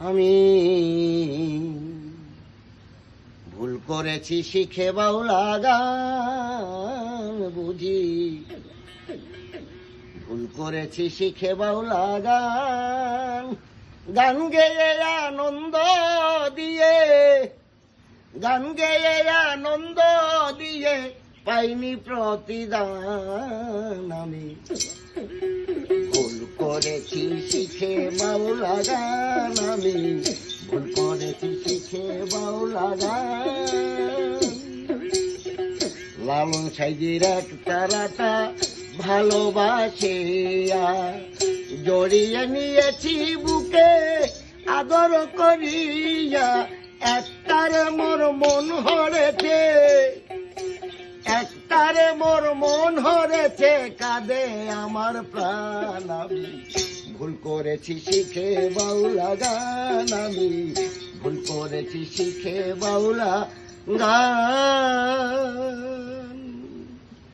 আমি ভুল করেছি শিখে বাউলা গান বুঝি, ভুল করেছি শিখে বাউলা গান। গান গেয়ে আনন্দ দিয়ে, গান গেয়ে আনন্দ দিয়ে পাইনি প্রতিদান। আমি ভুল করেছি শিখে বাউলা গান, আমি ভুল করেছি শিখে বাউলা গান। লালন সাইজির এক তারাটা ভালোবাসিয়া জড়িয়ে নিয়েছি বুকে আদর করিয়া। একটারে মোর মন হরেছে, একটারে মোর মন হরেছে, কাঁদে আমার প্রাণ। আমি ভুল করেছি শিখে বাউলা গান, আমি ভুল করেছি শিখে বাউলা গান।